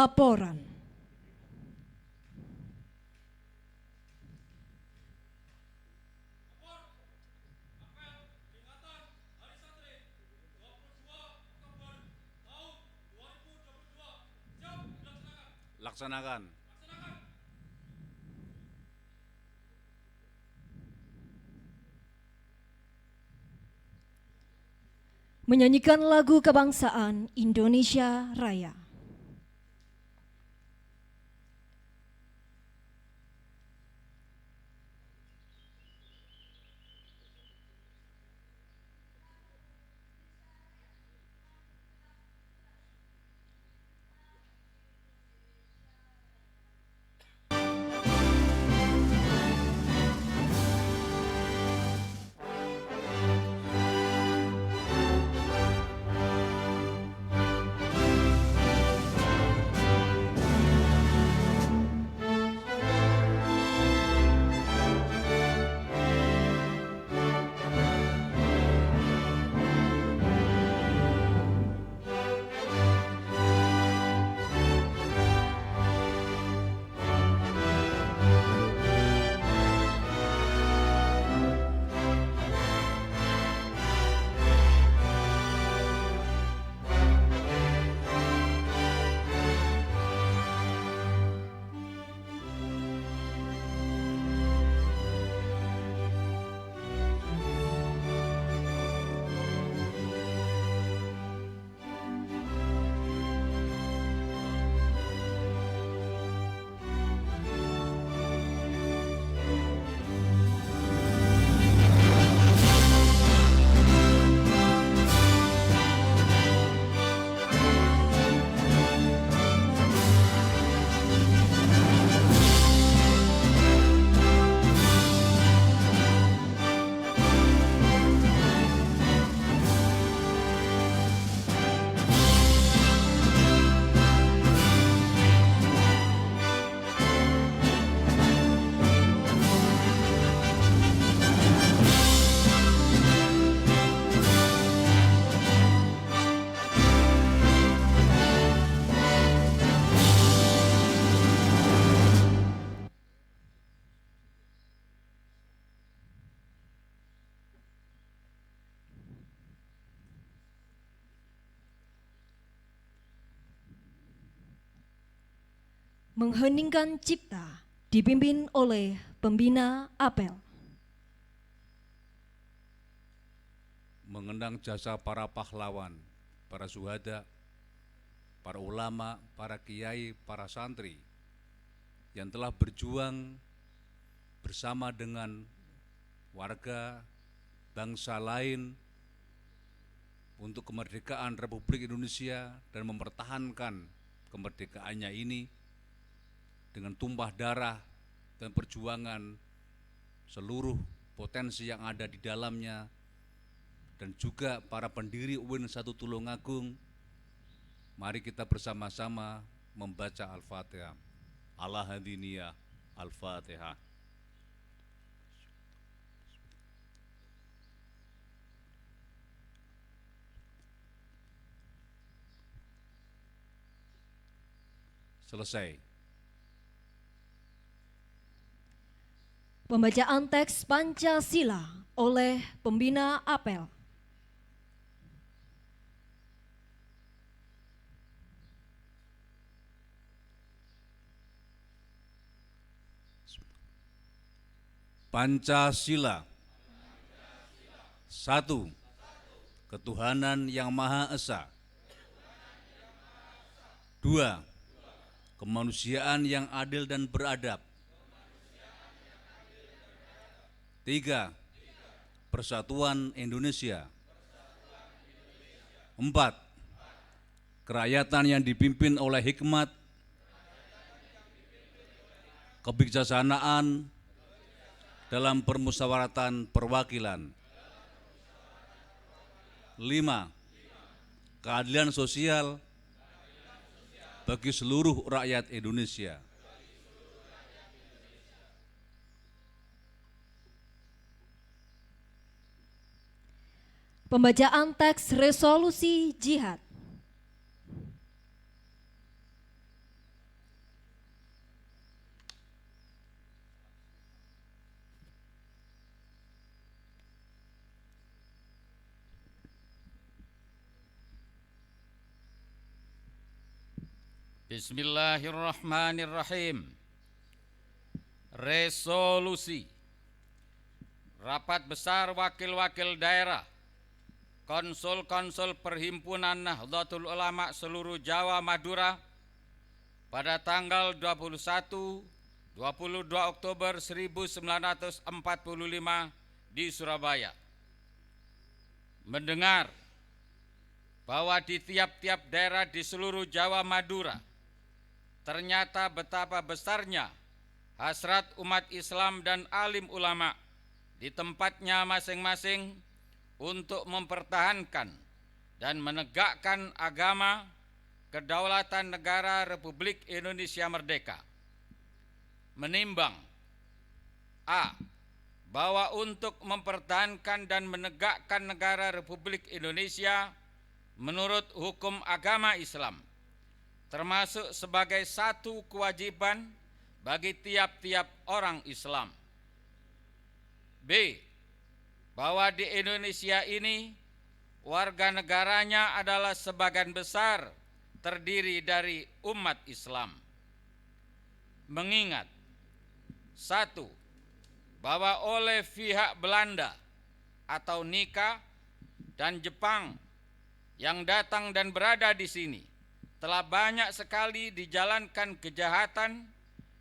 Laporan. Laksanakan. Menyanyikan lagu kebangsaan Indonesia Raya. Mengheningkan cipta dipimpin oleh pembina apel. Mengenang jasa para pahlawan, para syuhada, para ulama, para kiai, para santri yang telah berjuang bersama dengan warga bangsa lain untuk kemerdekaan Republik Indonesia dan mempertahankan kemerdekaannya ini dengan tumpah darah dan perjuangan seluruh potensi yang ada di dalamnya, dan juga para pendiri UIN 1 Tulungagung. Mari kita bersama-sama membaca Al-Fatihah. Ala hadiniyah Al-Fatihah. Selesai. Pembacaan teks Pancasila oleh pembina apel. Pancasila. 1. Ketuhanan yang Maha Esa. 2. Kemanusiaan yang adil dan beradab. 3. Persatuan Indonesia. 4. Kerakyatan yang dipimpin oleh hikmat, kebijaksanaan dalam permusyawaratan perwakilan. 5. Keadilan sosial bagi seluruh rakyat Indonesia. Pembacaan teks resolusi jihad. Bismillahirrahmanirrahim. Resolusi Rapat Besar Wakil-Wakil Daerah Konsul-Konsul Perhimpunan Nahdlatul Ulama seluruh Jawa Madura pada tanggal 21-22 Oktober 1945 di Surabaya. Mendengar bahwa di tiap-tiap daerah di seluruh Jawa Madura ternyata betapa besarnya hasrat umat Islam dan alim ulama di tempatnya masing-masing untuk mempertahankan dan menegakkan agama kedaulatan negara Republik Indonesia Merdeka. Menimbang A. Bahwa untuk mempertahankan dan menegakkan negara Republik Indonesia menurut hukum agama Islam, termasuk sebagai satu kewajiban bagi tiap-tiap orang Islam. B. Bahwa di Indonesia ini warga negaranya adalah sebagian besar terdiri dari umat Islam. Mengingat 1. Bahwa oleh pihak Belanda atau Nika dan Jepang yang datang dan berada di sini telah banyak sekali dijalankan kejahatan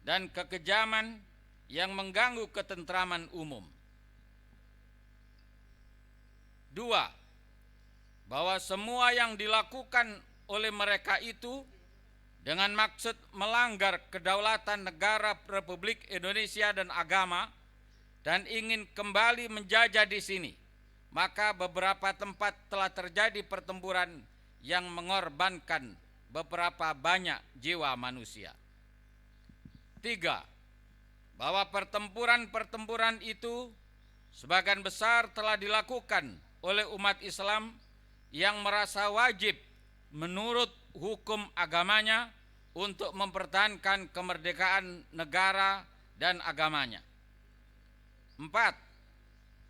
dan kekejaman yang mengganggu ketentraman umum. 2. Bahwa semua yang dilakukan oleh mereka itu dengan maksud melanggar kedaulatan negara Republik Indonesia dan agama dan ingin kembali menjajah di sini, maka beberapa tempat telah terjadi pertempuran yang mengorbankan beberapa banyak jiwa manusia. 3. Bahwa pertempuran-pertempuran itu sebagian besar telah dilakukan oleh umat Islam yang merasa wajib menurut hukum agamanya untuk mempertahankan kemerdekaan negara dan agamanya. 4.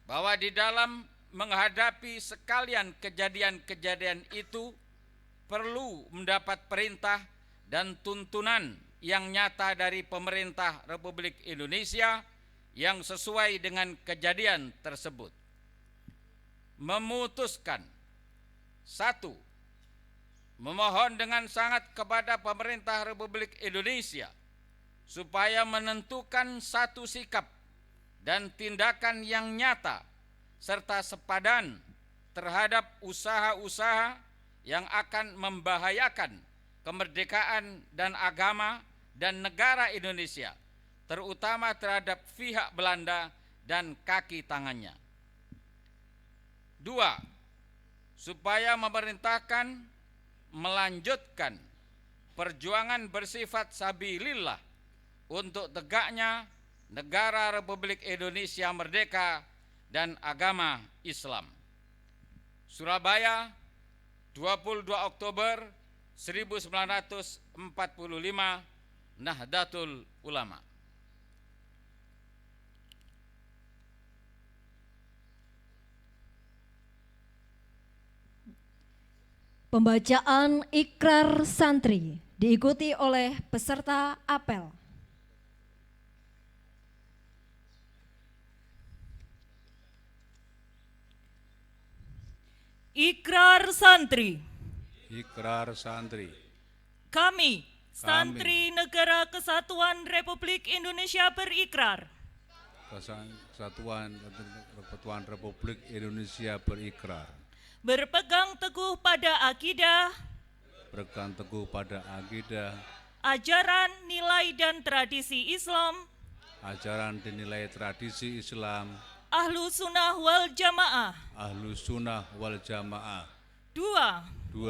Bahwa di dalam menghadapi sekalian kejadian-kejadian itu perlu mendapat perintah dan tuntunan yang nyata dari pemerintah Republik Indonesia yang sesuai dengan kejadian tersebut. Memutuskan 1. Memohon dengan sangat kepada pemerintah Republik Indonesia supaya menentukan satu sikap dan tindakan yang nyata serta sepadan terhadap usaha-usaha yang akan membahayakan kemerdekaan dan agama dan negara Indonesia, terutama terhadap pihak Belanda dan kaki tangannya. 2. Supaya memerintahkan melanjutkan perjuangan bersifat sabilillah untuk tegaknya negara Republik Indonesia Merdeka dan agama Islam. Surabaya, 22 Oktober 1945, Nahdlatul Ulama. Pembacaan ikrar santri diikuti oleh peserta apel. Ikrar santri. Ikrar santri. Kami, Santri Negara Kesatuan Republik Indonesia berikrar. Kesatuan Republik Indonesia berikrar. Berpegang teguh pada akidah, Berpegang teguh pada akidah, ajaran, nilai dan tradisi Islam, ajaran dan nilai tradisi Islam, Ahlus Sunnah wal Jamaah. Ahlus Sunnah wal Jamaah. 2. 2.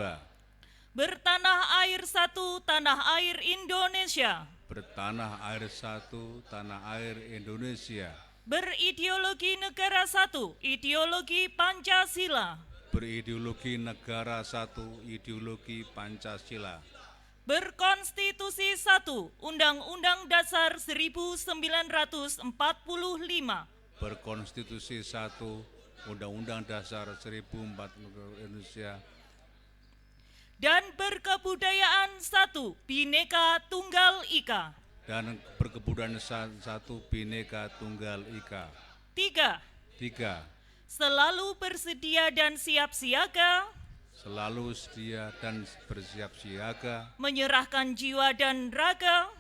Bertanah air satu, tanah air Indonesia. Bertanah air satu, tanah air Indonesia. Berideologi negara satu, ideologi Pancasila. Berideologi negara satu, ideologi Pancasila. Berkonstitusi satu, Undang-Undang Dasar 1945. Berkonstitusi satu, Undang-Undang Dasar 1445. dan berkebudayaan 1 Bhinneka Tunggal Ika. dan berkebudayaan 1 Bhinneka Tunggal Ika. 3. 3. Selalu bersedia dan siap siaga Selalu sedia dan bersiap siaga, menyerahkan jiwa dan raga,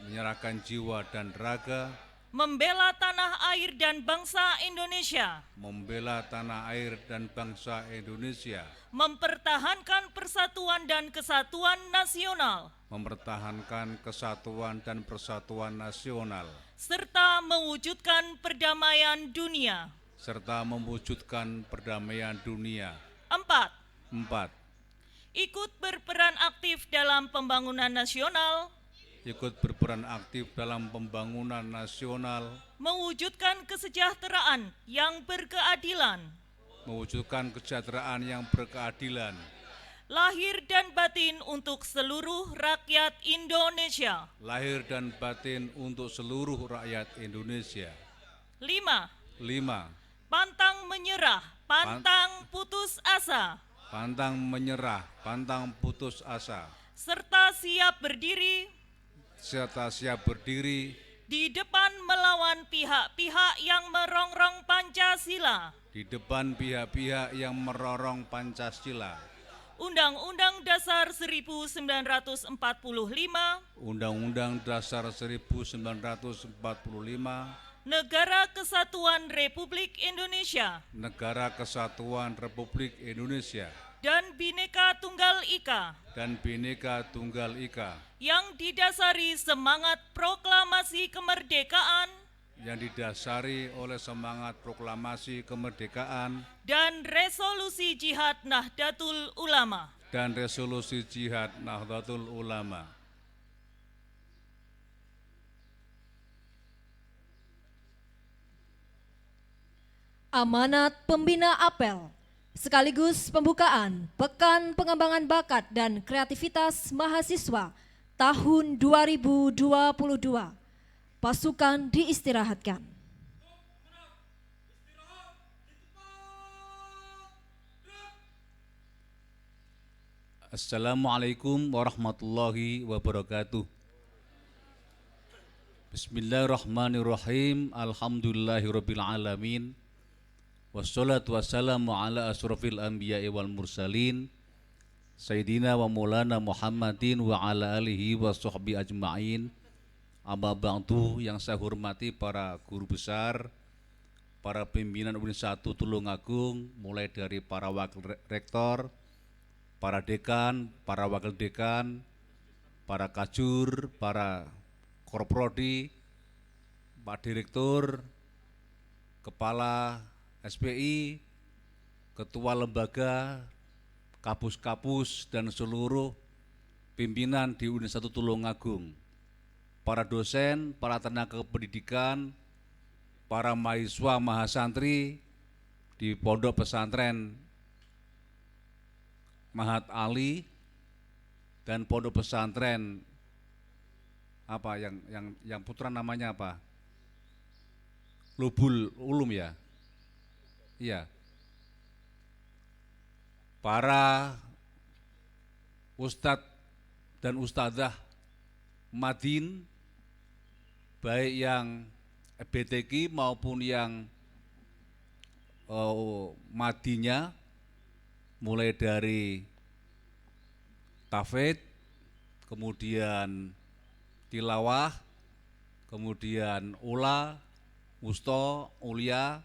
menyerahkan jiwa dan raga, membela tanah air dan bangsa Indonesia, membela tanah air dan bangsa Indonesia, mempertahankan persatuan dan kesatuan nasional, mempertahankan kesatuan dan persatuan nasional, serta mewujudkan perdamaian dunia. serta mewujudkan perdamaian dunia. 4. 4. Ikut berperan aktif dalam pembangunan nasional, Ikut berperan aktif dalam pembangunan nasional, mewujudkan kesejahteraan yang berkeadilan, mewujudkan kesejahteraan yang berkeadilan, lahir dan batin untuk seluruh rakyat Indonesia. lahir dan batin untuk seluruh rakyat Indonesia. 5. 5. Pantang menyerah, pantang putus asa, Pantang menyerah, pantang putus asa, serta siap berdiri serta siap berdiri di depan melawan pihak-pihak yang merongrong Pancasila, di depan pihak-pihak yang merorong Pancasila, Undang-Undang Dasar 1945, Undang-Undang Dasar 1945, Negara Kesatuan Republik Indonesia, Negara Kesatuan Republik Indonesia, dan Bhinneka Tunggal Ika, dan Bhinneka Tunggal Ika, yang didasari semangat proklamasi kemerdekaan yang didasari oleh semangat proklamasi kemerdekaan dan resolusi Jihad Nahdlatul Ulama. dan resolusi Jihad Nahdlatul Ulama. Amanat Pembina Apel sekaligus pembukaan Pekan Pengembangan Bakat dan Kreativitas Mahasiswa tahun 2022. Pasukan diistirahatkan. Assalamualaikum warahmatullahi wabarakatuh. Bismillahirrahmanirrahim. Alhamdulillahirabbil alamin. Wassalatu wassalamu ala asrofil anbiya'i wal mursalin Sayyidina wa maulana Muhammadin wa ala alihi wa sahbihi ajma'in. Amma ba'du, yang saya hormati para guru besar, para pimpinan Universitas 1 Tulungagung, mulai dari para wakil rektor, para dekan, para wakil dekan, para kajur, para korprodi, Pak Direktur, Kepala SPI, Ketua Lembaga, Kapus-kapus, dan seluruh pimpinan di Universitas 1 Tulungagung, para dosen, para tenaga pendidikan, para mahasiswa mahasantri di Pondok Pesantren Mahat Ali dan Pondok Pesantren apa yang putra namanya apa? Lubul Ulum ya. Iya. Para ustadz dan ustadzah Madin, baik yang BTQ maupun yang Madinya, mulai dari Tafid, kemudian Tilawah, kemudian Ula, Wusto, Ulia,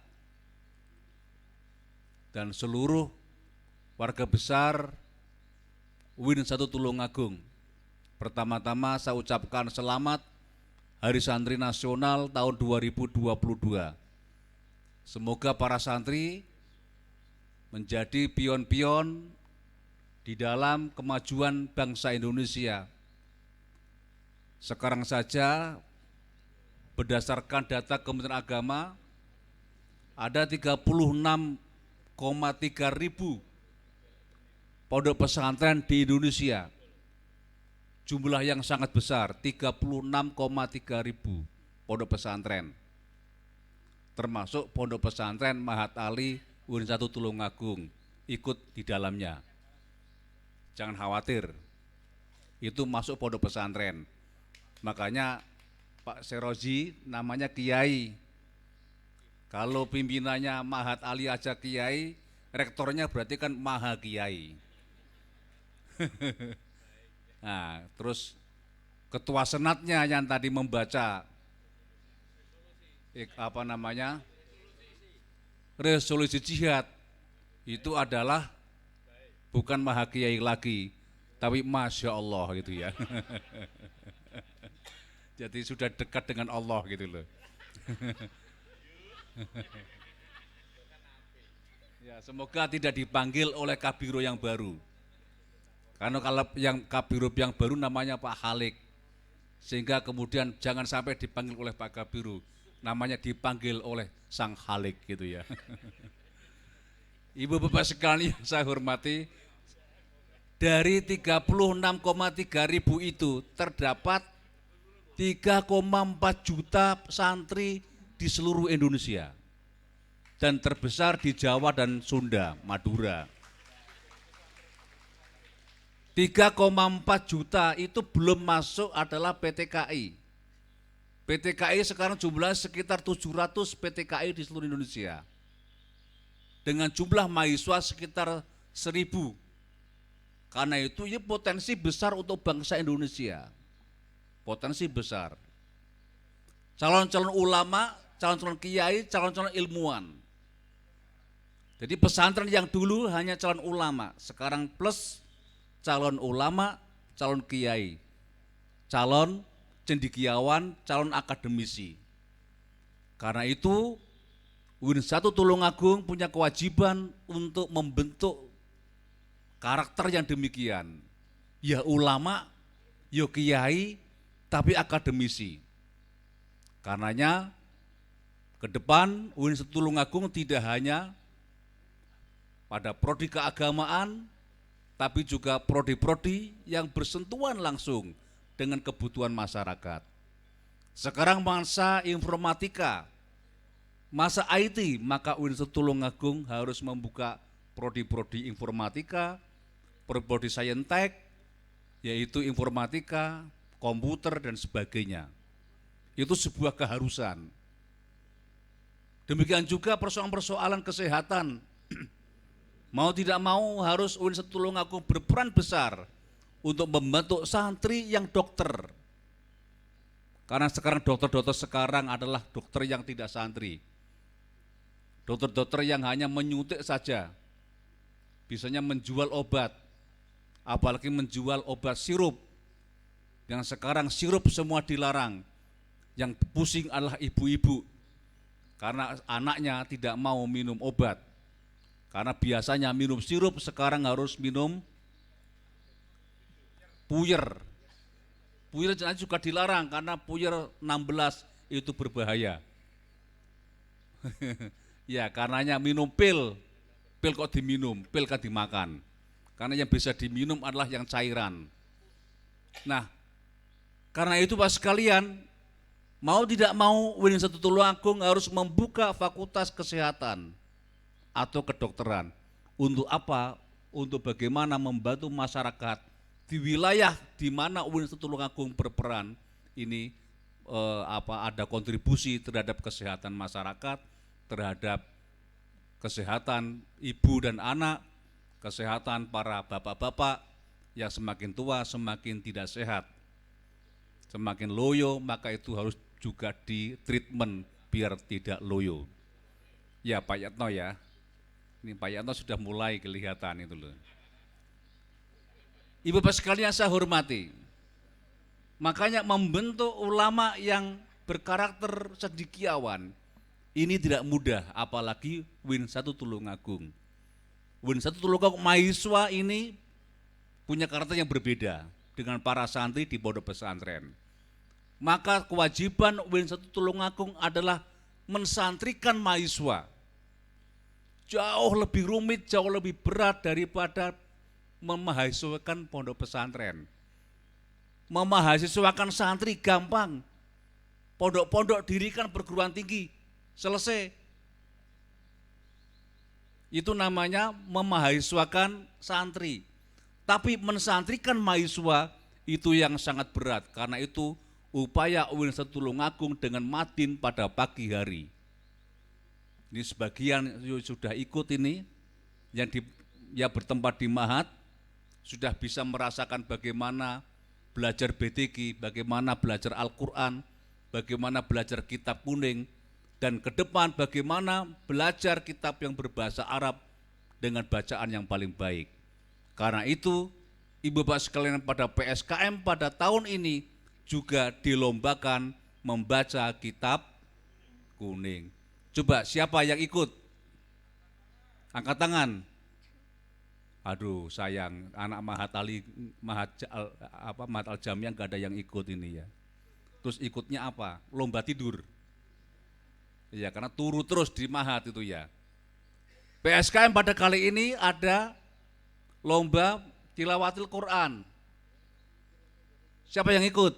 dan seluruh warga besar UIN 1 Tulungagung. Pertama-tama saya ucapkan selamat Hari Santri Nasional tahun 2022. Semoga para santri menjadi pion-pion di dalam kemajuan bangsa Indonesia. Sekarang saja berdasarkan data Kementerian Agama ada 36,3 ribu pondok pesantren di Indonesia. Jumlah yang sangat besar, 36,3 ribu pondok pesantren. Termasuk Pondok Pesantren Mahat Ali UIN 1 Tulungagung ikut di dalamnya. Jangan khawatir, itu masuk pondok pesantren. Makanya Pak Seroji namanya kiai. Kalau pimpinannya Mahat Ali aja kiai, rektornya berarti kan maha kiai. Nah, terus ketua senatnya yang tadi membaca resolusi jihad itu adalah bukan maha kiai lagi, tapi masya Allah gitu ya. Jadi sudah dekat dengan Allah gitu loh. Ya, semoga tidak dipanggil oleh Kabiro yang baru. Karena kalau yang Kabiro yang baru namanya Pak Halik. Sehingga kemudian jangan sampai dipanggil oleh Pak Kabiro, namanya dipanggil oleh Sang Halik gitu ya. Ibu bapak sekalian yang saya hormati, dari 36,3 ribu itu terdapat 3,4 juta santri di seluruh Indonesia dan terbesar di Jawa dan Sunda, Madura. 3,4 juta itu belum masuk adalah PTKI. PTKI sekarang jumlahnya sekitar 700 PTKI di seluruh Indonesia. Dengan jumlah mahasiswa sekitar 1000. Karena itu ya potensi besar untuk bangsa Indonesia. Potensi besar. Calon-calon ulama, calon-calon kiai, calon-calon ilmuwan. Jadi pesantren yang dulu hanya calon ulama, sekarang plus calon ulama, calon kiai, calon cendekiawan, calon akademisi. Karena itu UIN 1 Tulungagung punya kewajiban untuk membentuk karakter yang demikian. Ya ulama, ya kiai, tapi akademisi. Karenanya ke depan UIN 1 Tulungagung tidak hanya pada prodi keagamaan, tapi juga prodi-prodi yang bersentuhan langsung dengan kebutuhan masyarakat. Sekarang masa informatika, masa IT, maka UIN 1 Tulungagung harus membuka prodi-prodi informatika, prodi saintek, yaitu informatika, komputer, dan sebagainya. Itu sebuah keharusan. Demikian juga persoalan-persoalan kesehatan. Mau tidak mau harus UIN 1 Tulungagung berperan besar untuk membentuk santri yang dokter. Karena sekarang dokter-dokter sekarang adalah dokter yang tidak santri. Dokter-dokter yang hanya menyuntik saja, bisanya menjual obat, apalagi menjual obat sirup. Yang sekarang sirup semua dilarang. Yang pusing adalah ibu-ibu, karena anaknya tidak mau minum obat. Karena biasanya minum sirup, sekarang harus minum puyer. Puyer juga dilarang karena puyer 16 itu berbahaya. Ya, karenanya minum pil kok diminum, pil kan dimakan. Karena yang bisa diminum adalah yang cairan. Nah, karena itu Pak sekalian, mau tidak mau UIN 1 Tulungagung harus membuka fakultas kesehatan atau kedokteran. Untuk apa? Untuk bagaimana membantu masyarakat di wilayah di mana UIN 1 Tulungagung berperan ini ada kontribusi terhadap kesehatan masyarakat, terhadap kesehatan ibu dan anak, kesehatan para bapak-bapak yang semakin tua semakin tidak sehat, semakin loyo, maka itu harus juga di treatment biar tidak loyo. Ya Pak Yatno ya, ini Pak Yatno sudah mulai kelihatan itu loh. Ibu bapak sekalian saya hormati, makanya membentuk ulama yang berkarakter cendekiawan ini tidak mudah, apalagi UIN 1 Tulungagung. UIN 1 Tulungagung mahasiswa ini punya karakter yang berbeda dengan para santri di pondok pesantren. Maka kewajiban UIN 1 Tulungagung adalah mensantrikan mahasiswa. Jauh lebih rumit, jauh lebih berat daripada memahasiswakan pondok pesantren. Memahasiswakan santri gampang. Pondok-pondok dirikan perguruan tinggi, selesai. Itu namanya memahasiswakan santri. Tapi mensantrikan mahasiswa itu yang sangat berat. Karena itu upaya UIN Tulungagung dengan Madin pada pagi hari. Ini sebagian sudah ikut ini, yang bertempat di Mahat, sudah bisa merasakan bagaimana belajar BTG, bagaimana belajar Al-Quran, bagaimana belajar kitab kuning, dan ke depan bagaimana belajar kitab yang berbahasa Arab dengan bacaan yang paling baik. Karena itu, Ibu Bapak sekalian, pada PSKM pada tahun ini juga dilombakan membaca kitab kuning. Coba siapa yang ikut? Angkat tangan. Aduh sayang, anak Mahat Al-Jamiah nggak ada yang ikut ini ya. Terus ikutnya apa? Lomba tidur. Ya karena turu terus di Mahat itu ya. PSKM pada kali ini ada lomba tilawatil Quran. Siapa yang ikut?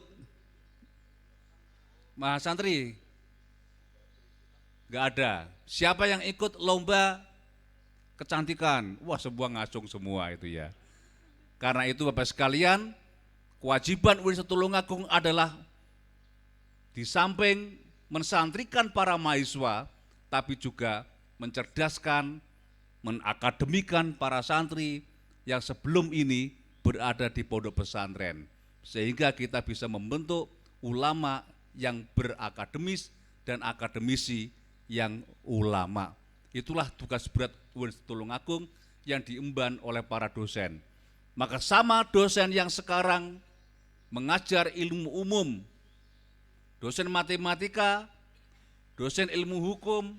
Mahasantri? Gak ada. Siapa yang ikut lomba kecantikan? Wah, sebuah ngasung semua itu ya. Karena itu Bapak sekalian, kewajiban UIN Tulungagung adalah di samping mensantrikan para mahasiswa, tapi juga mencerdaskan, mengakademikan para santri yang sebelum ini berada di pondok pesantren. Sehingga kita bisa membentuk ulama yang berakademis dan akademisi yang ulama. Itulah tugas berat UIN Tulungagung yang diemban oleh para dosen. Maka sama dosen yang sekarang mengajar ilmu umum, dosen matematika, dosen ilmu hukum,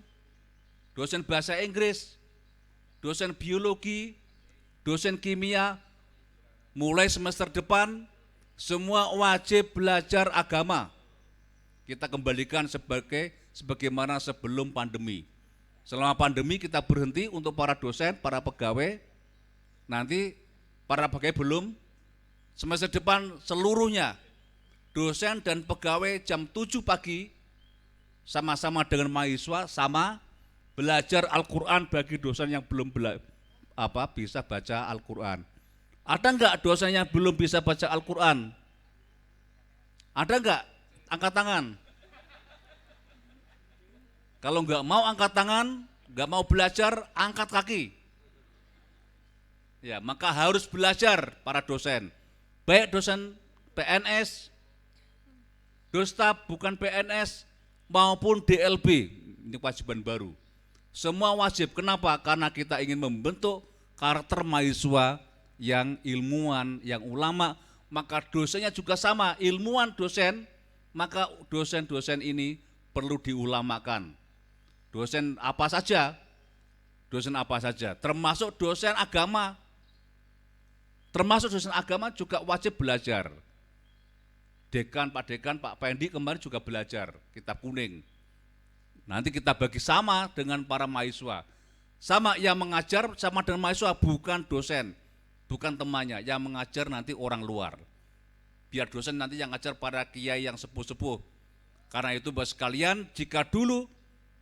dosen bahasa Inggris, dosen biologi, dosen kimia, mulai semester depan semua wajib belajar agama. Kita kembalikan sebagaimana sebelum pandemi. Selama pandemi kita berhenti untuk para dosen, para pegawai. Nanti para pegawai belum. Semester depan seluruhnya dosen dan pegawai jam 7 pagi sama-sama dengan mahasiswa sama belajar Al-Quran bagi dosen yang belum bisa baca Al-Quran. Ada enggak dosen yang belum bisa baca Al-Quran? Ada enggak? Angkat tangan. Kalau enggak mau angkat tangan, enggak mau belajar, angkat kaki. Ya, maka harus belajar para dosen. Baik dosen PNS, Dostap bukan PNS, maupun DLB. Ini kewajiban baru. Semua wajib. Kenapa? Karena kita ingin membentuk karakter mahasiswa yang ilmuwan, yang ulama. Maka dosennya juga sama, ilmuwan dosen. Maka dosen-dosen ini perlu diulamakan. Dosen apa saja? Dosen apa saja? Termasuk dosen agama. Termasuk dosen agama juga wajib belajar. Dekan, Pak Pendi kemarin juga belajar kitab kuning. Nanti kita bagi sama dengan para mahasiswa. Sama yang mengajar sama dengan mahasiswa, bukan dosen, bukan temannya. Yang mengajar nanti orang luar. Biar dosen nanti yang ngajar para kiai yang sepuh-sepuh. Karena itu Bapak sekalian, jika dulu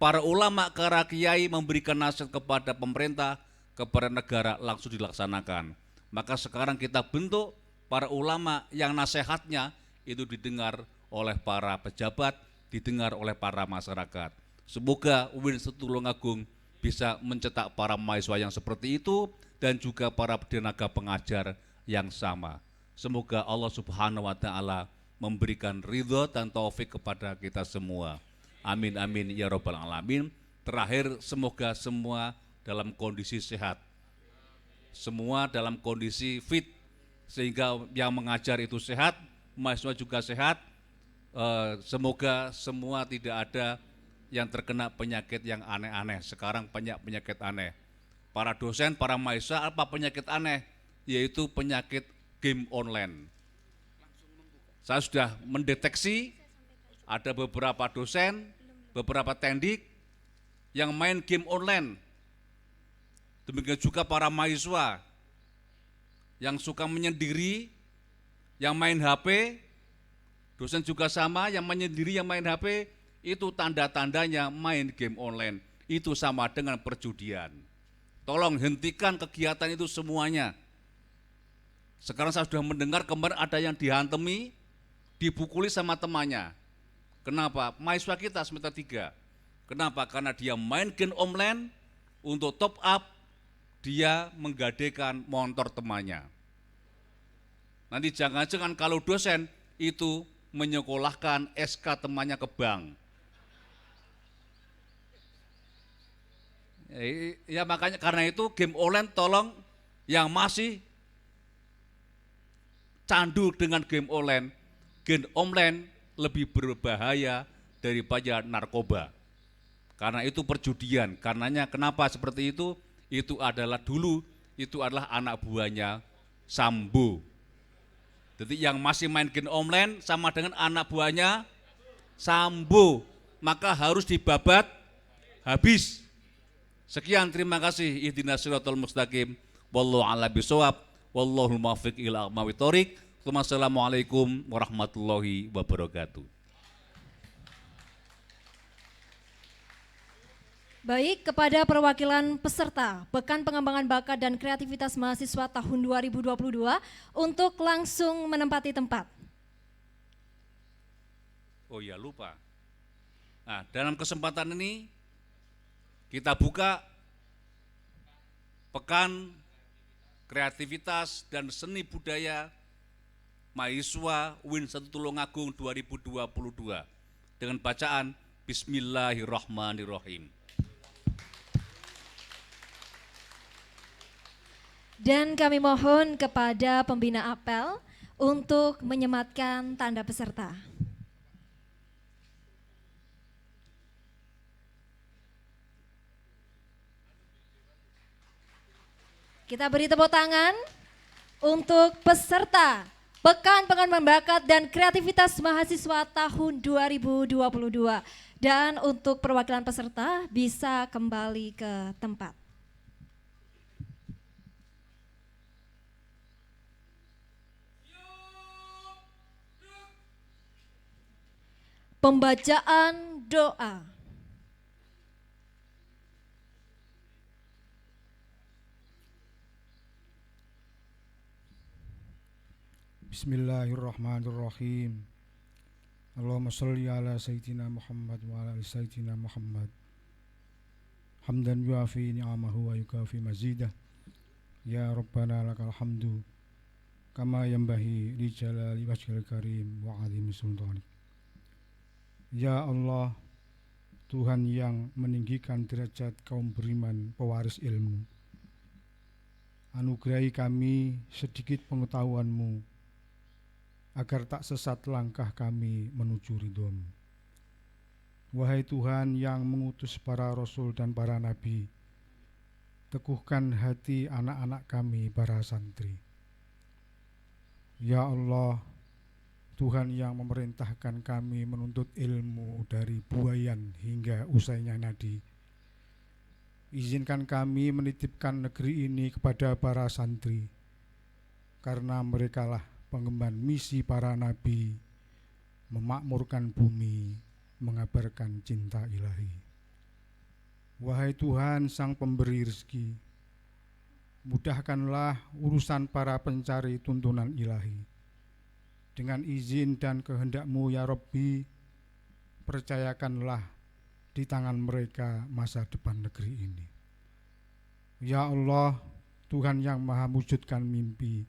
para ulama, para kiai memberikan nasihat kepada pemerintah, kepada negara langsung dilaksanakan. Maka sekarang kita bentuk para ulama yang nasihatnya itu didengar oleh para pejabat, didengar oleh para masyarakat. Semoga UIN Tulungagung bisa mencetak para mahasiswa yang seperti itu dan juga para tenaga pengajar yang sama. Semoga Allah Subhanahu wa Ta'ala memberikan ridho dan taufik kepada kita semua. Amin amin ya rabbal alamin. Terakhir, semoga semua dalam kondisi sehat, semua dalam kondisi fit, sehingga yang mengajar itu sehat, mahasiswa juga sehat. Semoga semua tidak ada yang terkena penyakit yang aneh-aneh. Sekarang banyak penyakit aneh. Para dosen, para mahasiswa, apa penyakit aneh? Yaitu penyakit game online. Saya sudah mendeteksi ada beberapa dosen, beberapa tendik yang main game online. Demikian juga para mahasiswa yang suka menyendiri, yang main HP, dosen juga sama, yang menyendiri, yang main HP, itu tanda-tandanya main game online. Itu sama dengan perjudian. Tolong hentikan kegiatan itu semuanya. Sekarang saya sudah mendengar kemarin ada yang dihantemi, dipukuli sama temannya. Kenapa? Mahasiswa kita semester 3. Kenapa? Karena dia main game online, untuk top up, dia menggadekan motor temannya. Nanti jangan-jangan kalau dosen itu menyekolahkan SK temannya ke bank. Ya makanya karena itu game online tolong yang masih candu dengan game online lebih berbahaya daripada narkoba. Karena itu perjudian. Karenanya kenapa seperti itu? Itu adalah anak buahnya Sambo. Jadi yang masih main game online sama dengan anak buahnya Sambo, maka harus dibabat habis. Sekian, terima kasih. Ihdinas siratal mustaqim. Wallahu a'lam bishawab. Wallahul muwaffiq ila aqwamit thoriq. Wassalamualaikum warahmatullahi wabarakatuh. Baik, kepada perwakilan peserta Pekan Pengembangan Bakat dan Kreativitas Mahasiswa tahun 2022 untuk langsung menempati tempat. Oh iya, lupa. Nah, dalam kesempatan ini kita buka Pekan Kreativitas dan Seni Budaya Mahasiswa UIN 1 Tulungagung 2022 dengan bacaan Bismillahirrahmanirrahim. Dan kami mohon kepada pembina apel untuk menyematkan tanda peserta. Kita beri tepuk tangan untuk peserta Pekan Pengembangan Bakat dan Kreativitas Mahasiswa tahun 2022. Dan untuk perwakilan peserta bisa kembali ke tempat. Pembacaan doa. Bismillahirrahmanirrahim. Allahumma sholli ala sayyidina Muhammad wa ala ali sayyidina Muhammad. Hamdan yuafi ni'amahu wa yukafi mazidah. Ya Rabbana lakal hamdu kama yanbahi li jalali wajhil karim wa azimi sultanik. Ya Allah, Tuhan yang meninggikan derajat kaum beriman pewaris ilmu, anugerahi kami sedikit pengetahuan-Mu, agar tak sesat langkah kami menuju ridho-Mu. Wahai Tuhan yang mengutus para rasul dan para nabi, teguhkan hati anak-anak kami para santri. Ya Allah, Tuhan yang memerintahkan kami menuntut ilmu dari buayan hingga usainya nadi, izinkan kami menitipkan negeri ini kepada para santri, karena merekalah pengemban misi para nabi, memakmurkan bumi, mengabarkan cinta ilahi. Wahai Tuhan sang pemberi rezeki, mudahkanlah urusan para pencari tuntunan ilahi. Dengan izin dan kehendak-Mu ya Rabbi, percayakanlah di tangan mereka masa depan negeri ini. Ya Allah, Tuhan yang maha mewujudkan mimpi,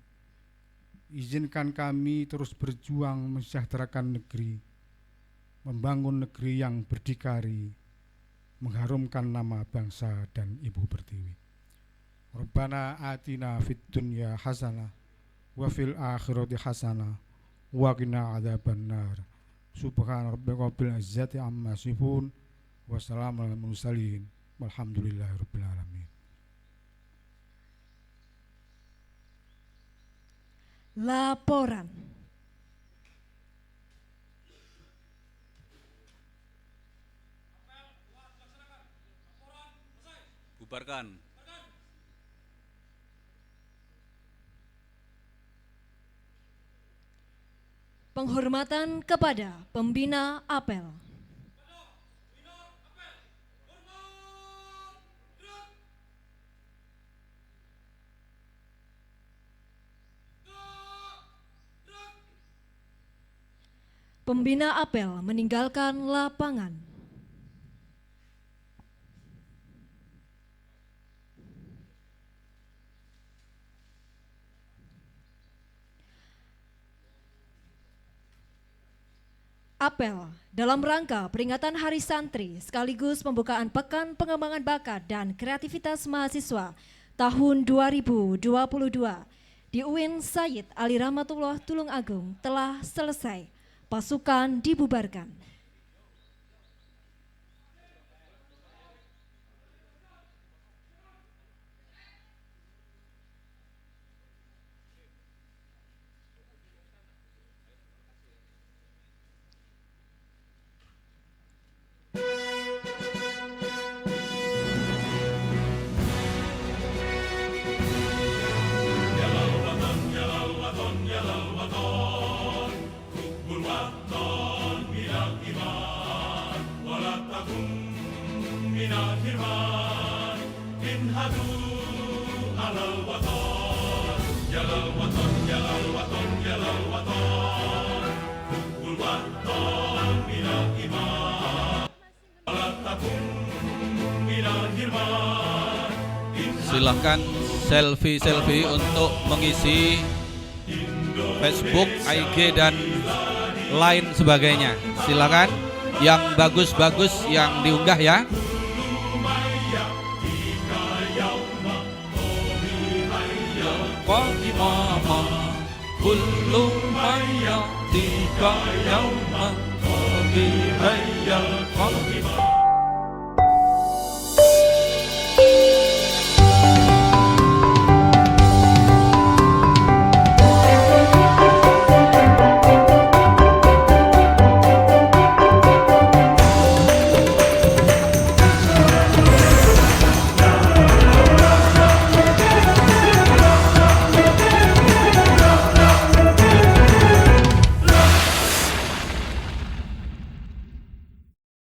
izinkan kami terus berjuang mensejahterakan negeri, membangun negeri yang berdikari, mengharumkan nama bangsa dan Ibu Pertiwi. Rabbana atina fid dunya hasanah wa fil akhirati hasanah wa qina adzabannar. Subhana rabbika rabbil izzati amma yasifun wa salamun alal mursalin walhamdulillahi rabbil alamin. Laporan. Bubarkan. Penghormatan kepada pembina apel. Pembina apel meninggalkan lapangan. Apel dalam rangka peringatan Hari Santri sekaligus pembukaan Pekan Pengembangan Bakat dan Kreativitas Mahasiswa tahun 2022 di UIN Sayyid Ali Rahmatullah Tulungagung telah selesai. Pasukan dibubarkan. Silahkan selfie-selfie untuk mengisi Facebook, IG, dan lain sebagainya. Silakan yang bagus-bagus yang diunggah ya. Qadimama kullu mayyatika yawma qadihayya qadimama